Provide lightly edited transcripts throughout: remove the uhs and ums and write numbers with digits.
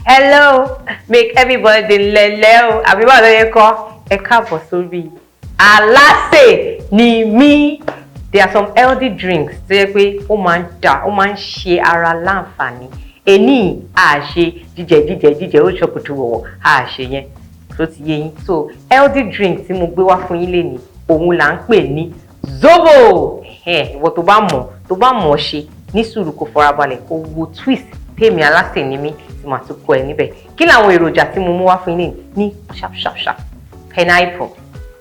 Hello, make everybody lele. Everybody there call. A cup for Sobi. Alase, Nimi. There are some healthy drinks. Say we oman share ara láǹfààní. Eni a ṣe jíjẹ ó ṣọkutu wo a ṣe yẹn. So ti yé yín. So healthy drink tí mo gbé wá fún yín leni. Òun là ń pè ní Zobo. Ìwọ tó bá mọ̀ ṣe ní sùúrù kó farabalẹ̀ kó wo twist tèmi Alase Nimi tí màá tún kọ ẹ níbẹ̀. Kí làwọn èròjà tí mo mú wá fún yín ní sharp. Pineapple.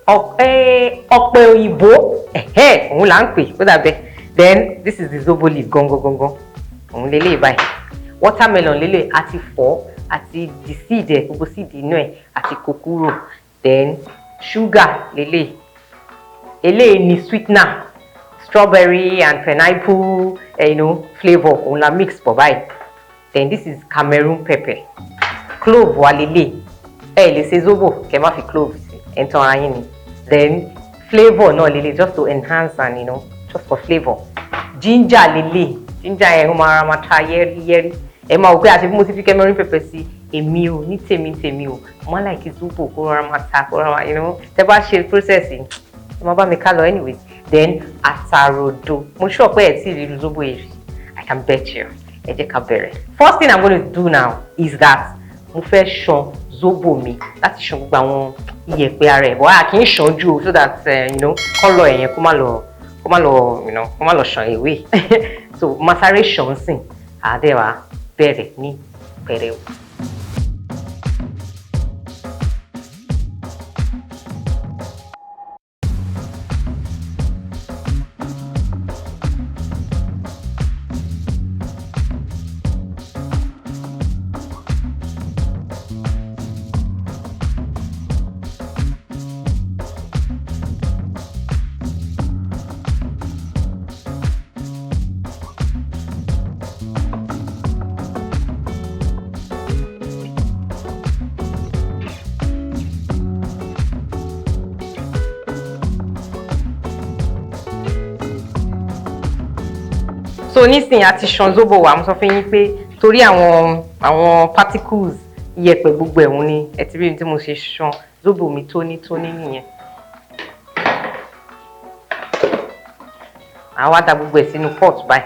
Ọ̀pẹ òyìnbó. Òun là ń pè ó dàbẹ̀. Then this is the Zobo leaf gangan. Òun lélẹ̀ báyìí. Watermelon lélẹ̀ àti fọ́ àti the seed ẹ̀ gbogbo seed inú ẹ̀ àti kòkúrò. Then sugar lélẹ̀. Eléyìí ni sweetener. Strawberry and pineapple, flavor òun la mix pọ̀ báyìí. Then this is Cameroun pepper. Clove wà lélẹ̀. Lè ṣe Zobo kẹ́ má fi clove sí. Enter ara yín ni. Then flavor náà lélẹ̀ just to enhance and just for flavor. Ginger lélẹ̀. Ginger yẹn ó máa ta yẹ́rí. Ẹ máa wò pé àti bí mo ti fi Cameroun pepper sí èmi ò ní tèmi ò. Mo like Zobo kó rọra máa ta kó rọra tẹ́ bá ṣe process ẹ máa bá mi ká lọ anyways. Then atarodo. Mo sure pé ẹ ti rí Zobo yìí. I can bet you. Ẹ jẹ́ ká bẹ̀rẹ̀. First thing I'm going to do now is that mo fẹ́ ṣan Zobo mi láti ṣan gbogbo àwọn iyẹ̀pẹ̀ ara ẹ̀. But a kì í ṣan jù so that color ẹ̀yẹn kó má lọ ṣan away. So maceration sìn àdẹ́wà bẹ̀rẹ̀ ní pẹrẹu. So nísìnyí àti ṣan Zobo wa mo sọ fún yín pé torí àwọn particles iyẹ̀pẹ̀ gbogbo ẹ̀hún ni ẹ ti rí ní tí mo ṣe ṣan Zobo mi tónítóní nìyẹn. Àwa dà gbogbo ẹ̀ sínú pot báyìí.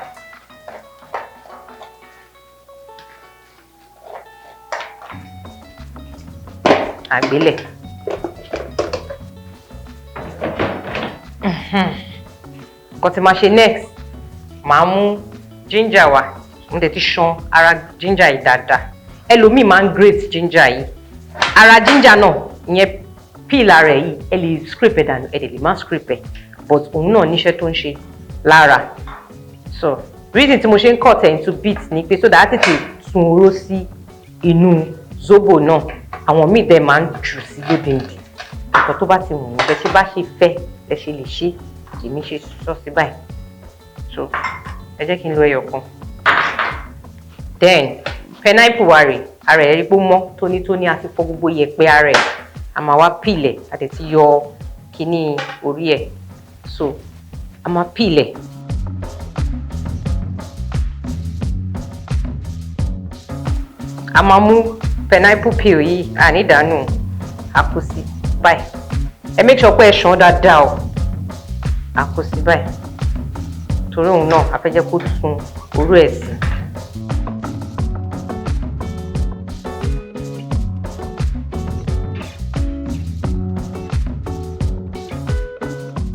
Àgbélẹ̀. Nǹkan tí máa ṣe next. Màá mú ginger wá. Mo dẹ̀ ti ṣan ara ginger yìí dáadáa. Ẹlòmíì máa ń grate ginger yìí. Ara ginger náà ìyẹn peel ara ẹ̀ yìí ẹ lè scrape ẹ̀ dànù ẹ lè má scrape ẹ̀ but òun náà níṣẹ́ tó ń ṣe lára. So reason tí mo ṣe ń cut ẹ̀ into bits ni pé so that á tètè sun oró sí inú Zobo náà. Àwọn míì dẹ̀ máa ń jù sí lódindi. Nǹkan tó bá ti wù mí bẹ́ẹ̀ ṣe bá ṣe fẹ́ ẹ ṣe lè ṣe èmi ṣe sọ sí báyìí. So ẹ jẹ́ kí n lo ẹyọ kan. Then pineapple wa rè ara ẹ̀ rí pé ó mọ́ tónítóní àti fọ gbogbo iyẹ̀pẹ̀ ara ẹ̀. A máa wá peel ẹ̀ àti ti yọ kíní orí ẹ̀. So a máa peel ẹ̀. A máa mú pineapple peel yìí ànídàánù àkósí báyìí. Ẹ make sure pé ẹ ṣàn dáadáa o. Àkósí báyìí. Torí òun náà a fẹ́ jẹ́ kó sun orú ẹ̀ sí.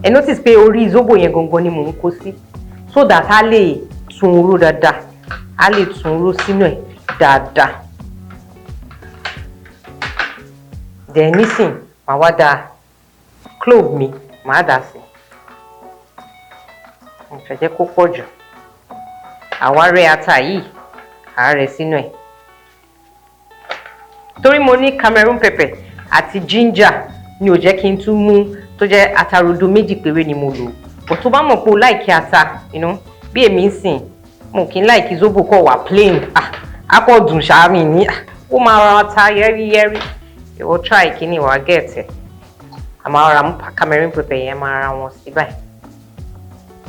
Ẹ notice pé orí Zobo yẹn gangan ni mò ń kó sí so that a lè sun oró dáadáa. A lè sun oró sínú ẹ̀ dáadáa. Then nísìn màá wá da clove mi màá dà sí. Mo fẹ́ jẹ́ kó pọ̀ jù. Àwa rẹ́ ata yìí à rẹ́ sínú ẹ̀. Torí mo ní Cameroun pepper àti ginger ni ò jẹ́ kí n tún mú tó jẹ́ atarodo méjì péré ni mo lò. But tó bá mọ̀ pé o like ata, bí èmi ń sìn, mo kì í like Zobo kó wà plain. A kò dùn ṣáàmì ní. Ó máa ra ata yẹ́rí. Ìwọ try kíní wàá get ẹ̀. A máa ra mú Cameroun pepper yẹn máa ra wọn sí báyìí.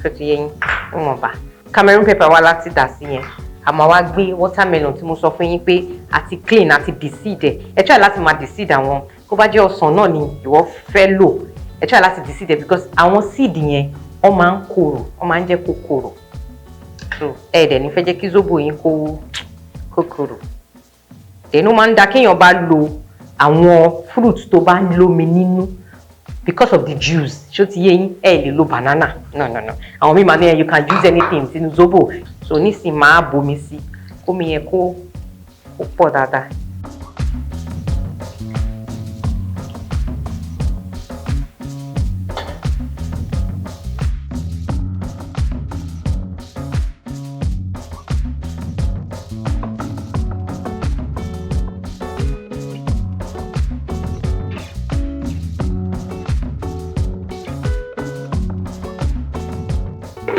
Tó ti yé yín, ó mọ̀ bá. Cameroun pepper wa láti dà sí yẹn. a máa wá gbé watermelon tí mo sọ fún yín pé àti clean àti deseed ẹ try láti máa deseed àwọn kó bá jẹ́ ọsàn náà ni ìwọ fẹ́ lò ẹ try láti deseed because àwọn seed yẹn wọ́n máa ń korò wọ́n máa ń jẹ́ kó korò so ẹ dẹ̀ ní fẹ́ jẹ́ kí zobo yín kó korò ẹnu máa ń da kéèyàn bá lo àwọn fruit tó bá lómi nínú because of the juice ṣó ti yé yín ẹ lè lo banana no àwọn míì máa ní you can use anything sínú zobo so nísìnyí máa bomi sí kómi yẹn kó pọ̀ dáadáa.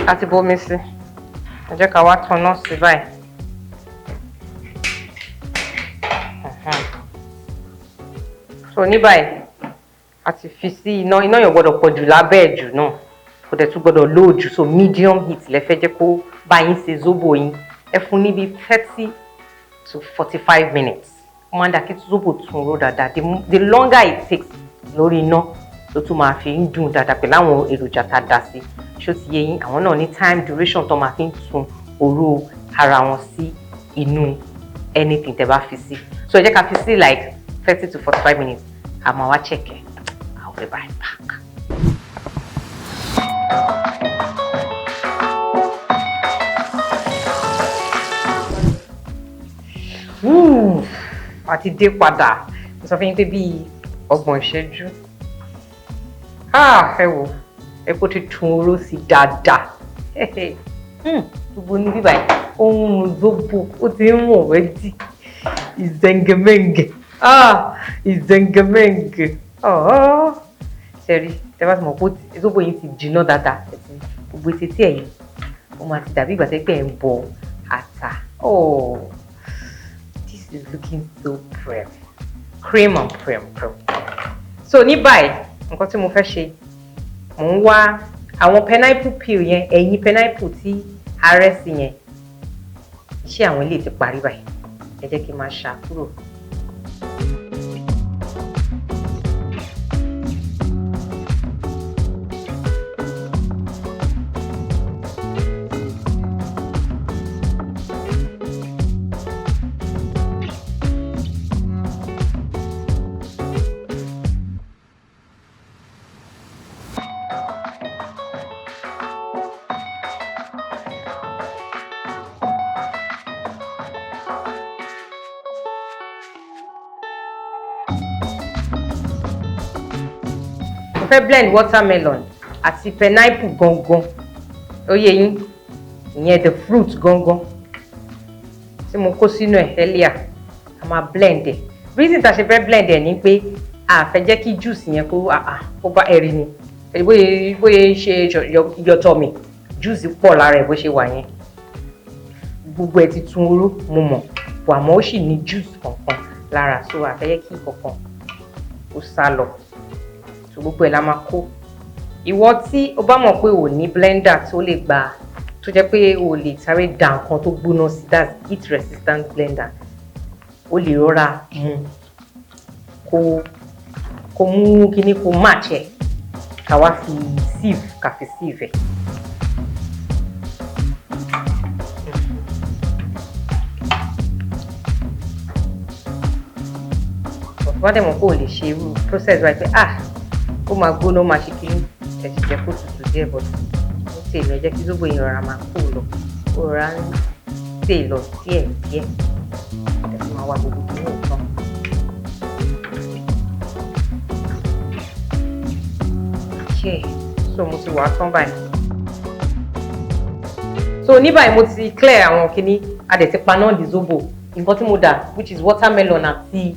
Àti bomi sí ẹ jẹ́ ká wá tanná sí báyìí so ní báyìí a ti fi sí iná yẹn gbọ́dọ̀ pọ̀ jù lábẹ́ ẹ̀ jù náà kò dẹ̀ tún gbọ́dọ̀ low jù so medium heat lẹ fẹ́ jẹ́ kó bá yín ṣe zobo yín ẹ fún níbi 30 to 45 minutes ó máa ń dà kí zobo tún ró dáadáa the longer it takes lórí iná ló tún máa fi ń dùn dáadáa pẹ̀lú àwọn èròjà tá a dá sí ṣó ti yé yín àwọn náà ní time duration tó máa fi ń tún oró ara wọn sí inú anything tẹ́ bá fi sí so ẹ jẹ́ ká fi sí like 30 to 45 minutes a máa wá check it I'll be right back. Àti dé padà mo sọ fún yín pé bíi 30 ìṣẹ́jú ẹ wò ẹ kó ti tún oró sí dáadáa gbogbo ní bíbá yìí ohun zobo ó ti ń wọ̀n wẹ́dì ìzẹ̀ngẹ̀mẹ̀ngẹ̀ ìzẹ̀ngẹ̀mẹ̀ngẹ̀ ṣẹ̀rí tẹ́ bá ti mọ̀ pé zobo yìí ti jiná dáadáa gbogbo etí tí ẹ̀yìn ó máa ti dàbí ìgbà tẹ́ pé ẹ̀ ń bọ ata this is looking so prim cream and prim so ní báyìí nǹkan tí mo fẹ́ ṣe mò ń wá àwọn pineapple peel yẹn ẹ̀yìn pineapple tí arẹ́ sí yẹn iṣẹ́ àwọn ilé ti parí báyìí ẹ jẹ́ kí n máa ṣà kúrò. Mo fẹ́ blend watermelon àti pineapple gangan ó yé yín ìyẹn the fruit gangan tí mo kó sínú ẹ̀ earlier a máa blend ẹ̀ reason tá a ṣe fẹ́ blend ẹ̀ ni pé a fẹ́ jẹ́ kí juice yẹn kó bá ẹ̀rí ni bóyá ṣe yọtọ̀ mi juice pọ̀ lára ẹ̀ bó ṣe wà yẹn gbogbo ẹ̀ ti tún oró mo mọ̀ wà mọ́ ó sì ní juice kankan lára so a fẹ́ jẹ́ kí kankan ó sá lọ so gbogbo ẹ̀ la máa kó ìwọ tí o bá mọ̀ pé o ní blender tó lè gbà tó jẹ́ pé o lè sáré dà nǹkan tó gbóná sí that's heat resistant blender o lè rọra kó mú kíní kó match ẹ̀ ká wá fi sieve ká fi sieve ẹ̀. wọ́n dẹ̀ mọ̀ pé o lè ṣe irú process right pé ó máa gbóná ó máa ṣe kí ẹ̀sìn jẹ́ kó tutù díẹ̀ bọ̀ ó tè lọ jẹ́ kí zobo yẹn rọra máa kó lọ ó rọra ń tè lọ díẹ̀ díẹ̀ ẹ̀sìn máa wá gbogbo kí ní ìtàn. So mo ti wà tán báyìí so ní báyìí mo ti clear àwọn kíní a dẹ̀ ti paná di zobo nǹkan tí mo dà which is watermelon àti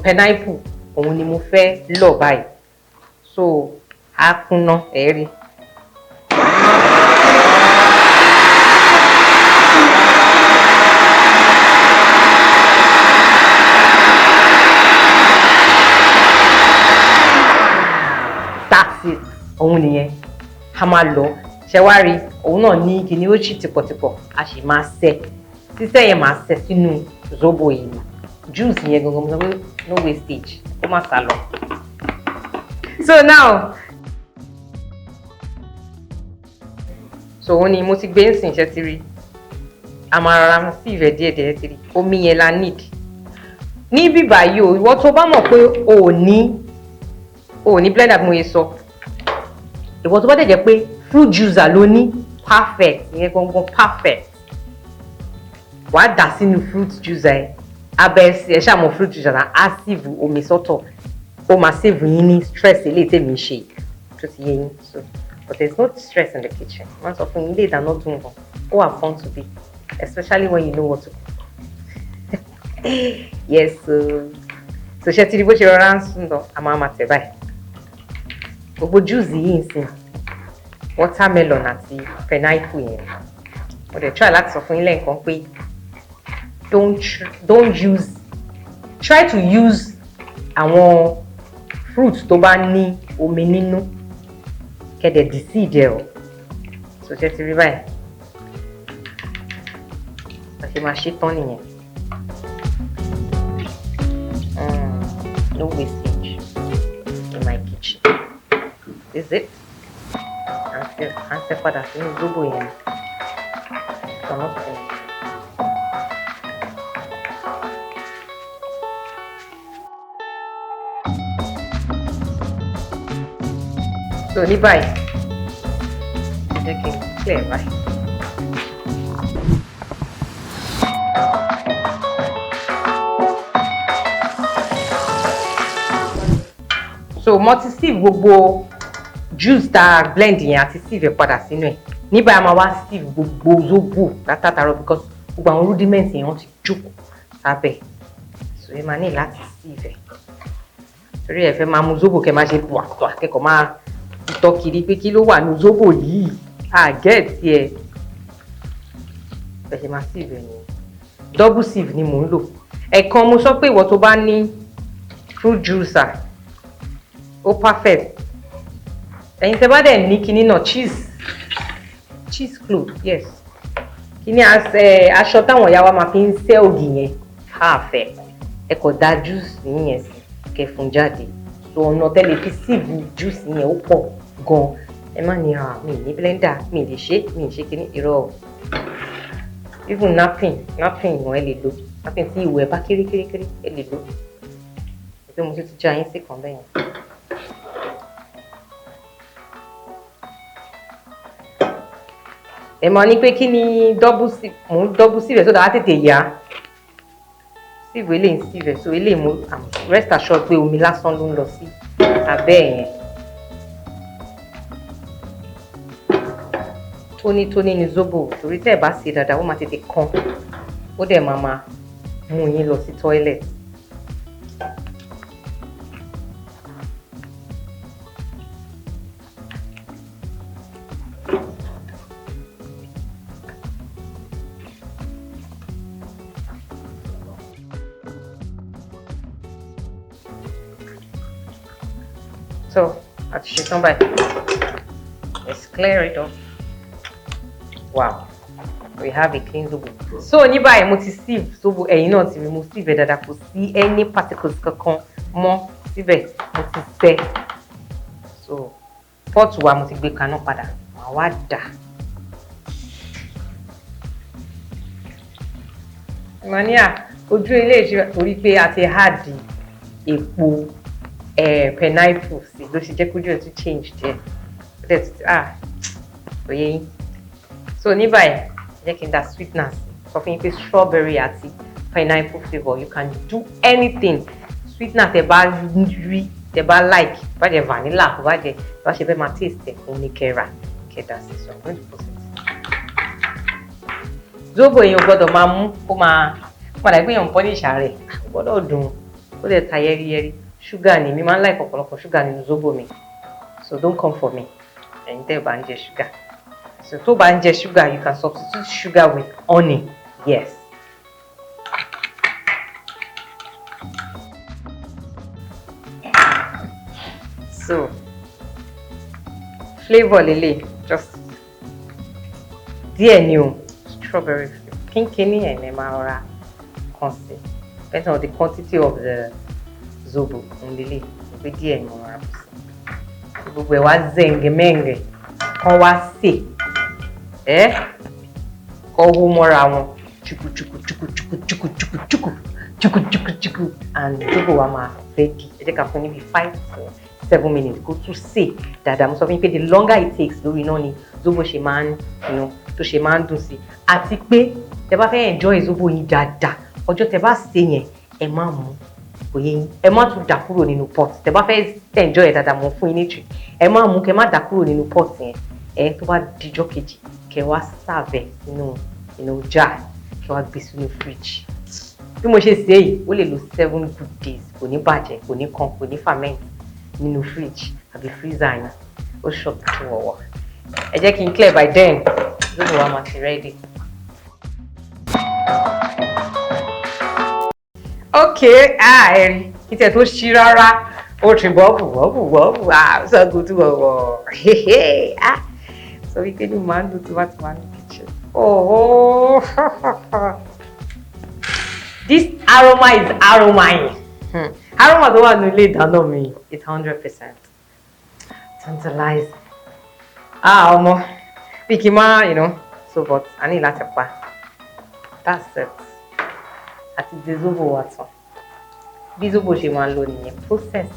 pineapple òun ni mo fẹ́ lọ̀ báyìí so a kúnná ẹ̀rí. That's it òun nìyẹn a máa lọ ṣe wá rí òun náà ní kíní ó ṣì tìpọ̀tìpọ̀ a sì máa ṣe sísẹ́ yẹn máa ṣẹ̀ sínú zobo yìí juice yẹn gangan mo sọ pé no wastage ó má sá lọ. So now so òun ni mo ti gbé ń sìn ṣe ti rí àmàrà sí ìfẹ́ díẹ̀ ti rí omi yẹn la need ní bíbá yìí o ìwọ tó bá mọ̀ pé o ò ní blender bí mo yẹ sọ ìwọ tó bá dẹ̀ jẹ́ pé fruit juicer ló ní perfect ìyẹn gangan perfect wàá dà sínú fruit juicer ẹ abẹ́ ẹ ṣàmọ̀ fruit juicer náà á save omi sọ́tọ̀ ó máa save yín ní stress eléyìí tèmi ń ṣe tó ti yé yín so but there is no stress in the kitchen wọ́n sọ fún yín ilé ìdáná dùn gan ó wà fun to be especially when you know what to cook. Yes so ṣe ti di bó ṣe rọra ń sùn lọ a máa tẹ̀ báyìí gbogbo juice yìí ń sìn watermelon àti pineapple yẹn mo dẹ̀ try láti sọ fún yín lẹ́ẹ̀kan pé try to use àwọn fruit tó bá ní omi nínú kẹ́dẹ̀ dì sí ìdẹ̀ o so ṣe ti rí báyìí a ṣe máa ṣe tán nìyẹn no wastage in my kitchen is it à ń ṣe padà sínú zobo yẹn ọ̀nà fún mi. So ní báyìí jẹ́ kí n clear báyìí. So mo ti sieve gbogbo juice tá blend yẹn àti sieve padà sínú ẹ̀ ní báyìí a máa wá sieve gbogbo zobo látàtàrọ because gbogbo àwọn rudiments yẹn wọ́n ti jókòó sábẹ́ so ẹ máa ní láti sieve torí ẹ fẹ́ máa mu zobo kẹ́ máa ṣe pọ̀ akẹ́kọ̀ọ́ máa tọ́ kiri pé kí ló wà ní zobo yìí àgẹ́ẹ̀tì ẹ̀ bẹ́ẹ̀ ṣe máa sieve ẹ̀ nìyẹn double sieve ni mò ń lò ẹ̀kan mo sọ pé ìwọ tó bá ní fruit juicer ó perfect ẹ̀yin tẹ́ bá dẹ̀ ní kinní náà cheese clove yes kinní aṣọ táwọn ìyá wa máa fi ń ṣẹ́ ògì yẹn perfect ẹ kò dá juice yẹn sí kẹfun jáde so ọ̀nà tẹ́lẹ̀ fi sieve juice yẹn ó pọ̀ gan ẹ má ní mi ní blender mi lè ṣe mi ṣe kinní irọ́ even napkin ìwọ̀n ẹ lè lò napkin tí ìwọ̀ ẹ bá kéré ẹ lè lò pé mo ti já yín sí kan bẹ́yẹn. ẹ máa ní pé kí ni double sieve so that á tètè yá sieve eléyìí sieve so eléyìí mo rest assured pé omi lásán ló ń lọ sí abẹ́ yẹn tónítóní ni zobo torí tẹ́ ẹ bá ṣe dáadáa ó máa tètè kan ó dẹ̀ máa mú yín lọ sí toilet. So, àti ṣetán báyìí. Let's clear it off. Wow, we have a clean zobo. So ní báyìí mo ti sieve zobo ẹ̀yin náà ti rí mo sieve dáadáa kò sí any particles kankan mọ́ síbẹ̀ mo ti sẹ́. So pot wa mo ti gbé kaná padà màá wá dà. Mania ojú ilé ìṣirò torí pé a ti add epo pineapple sí ló ṣe jẹ́ kójú ẹ̀ tún change díẹ̀ kò yé yín so ní báyìí jẹ́ kí n da sweetener sọ fún yín pé strawberry àti pineapple flavour you can do anything sweetener tẹ́ bá rí tẹ́ bá like bá jẹ́ vanilla kò bá jẹ́ bá ṣe fẹ́ máa taste ẹ̀ fún ní kẹ́ra kẹ́dà sí so I'm going to put it. Zobo èèyàn gbọ́dọ̀ máa mú kó máa padà gbé èèyàn pọ́nìṣ rẹ̀ gbọ́dọ̀ dùn ó lè ta yẹ́rìyẹ́rì sugar ni mi máa ń like ọ̀pọ̀lọpọ̀ sugar nínú zobo mi so don't come for me ẹ̀yin tẹ́ bá ń jẹ sugar so tó bá ń jẹ sugar you can substitute sugar with honey yes. So flavour lele just díẹ̀ ni o strawberry flavour kínkínní ẹ̀ ní máa rọra kàn sí. Depends on the quantity of the zobo ndele. Pé díẹ̀ ni mo rà bù sí. Gbogbo ẹ̀ wá zẹ̀ǹgẹ̀mẹ̀ǹgẹ̀ kan wá sè. Kọ́ hó mọ́ra wọn. Chuku and zobo wa máa ready. Ẹ jẹ́ ká fún níbi 5 to 7 minutes kó tún sè dáadáa. Mo sọ fún yín pé the longer it takes lórí iná ni zobo ṣe máa ń tó ṣe máa ń dùn sí. Àti pé tẹ́ bá fẹ́ enjoy zobo yín dáadáa, ọjọ́ tẹ́ bá sè yẹn ẹ má mú òye yín, ẹ má tún dà kúrò nínú pot. Tẹ́ bá fẹ́ enjoy ẹ dáadáa, mo fún yín ní trick. Ẹ má mú kẹ́ má dà kúrò nínú pot yẹn. Tó bá dijọ́ kejì kẹ́ wá serve nínú jar, kẹ́ wá gbé sínú fridge. Bí mo ṣe sè yìí, ó lè lo 7 good days. Kò ní bàjẹ́, kò ní kan, kò ní ferment nínú fridge àbí freezer yẹn. Ó ṣọ́ọ̀bù tó wọ̀wọ̀. Ẹ jẹ́ kí n clear by then. Zobo wa máa ti ready. Okay, ẹ̀rí ìtẹ̀ tó ṣí rárá. Ó ti bọ́ọ̀bù. So good to wọ̀wọ̀. So wípé ní máa ń dùn tí wọ́n ti wà ní kitchen. Oh. This aroma is aroma. Aroma tó wà ní ilé ìdáná mi, it's 100%. Tantalizing. Ọmọ, bí kì í máa, so but I need láti pa. That's it. Àti the zobo wa tán. Bí zobo ṣe máa ń lò nìyẹn, process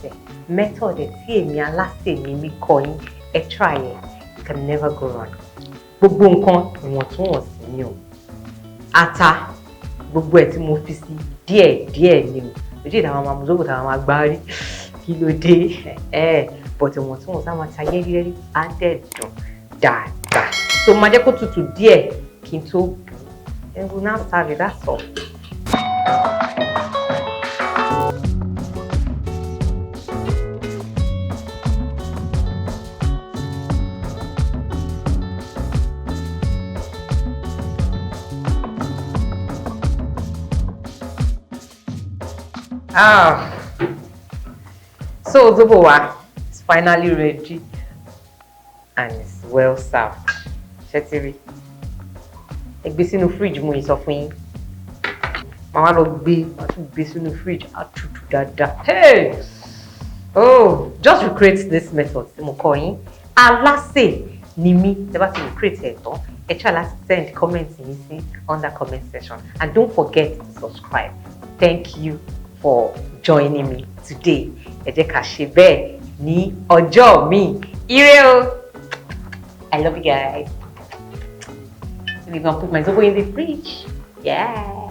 method tí èmi Alase Nimi kọ́ yín, ẹ try it. You can never go wrong. Gbogbo nǹkan ìwọ̀ntúnwọ̀nsì ni o. Ata, gbogbo ẹ̀ tí mo fi sí díẹ̀ ni o. Ojú ìdáwọn máa mú zobo táwọn máa gbá rí. Kí ló dé? But ìwọ̀ntúnwọ̀nsì á máa ta yẹ́rìyẹ́rì, á dẹ̀ dùn dáadáa. So máa jẹ́ kó tutù díẹ̀ kí n tó bù. And we'll now serve it, that's all. So zobo wa is finally ready and it's well served. Ṣẹ́tìrì. Ẹ gbé sínú fridge mo yìí sọ fún yín. Màá wá lọ gbé sínú fridge á tutù dáadáa. Hey! Oh, just recreate this method tí mo kọ́ yín. Alase Nimi, tẹ́ bá ti recreate ẹ̀ tán, ẹ try láti send comment yín sí under comment section and don't forget to subscribe. Thank you for joining me today. Ẹ jẹ́ ká ṣe bẹ́ẹ̀ ní ọjọ́ mi. Ire o! I love you guys. I'm gonna put my zobo in the fridge. Yeah.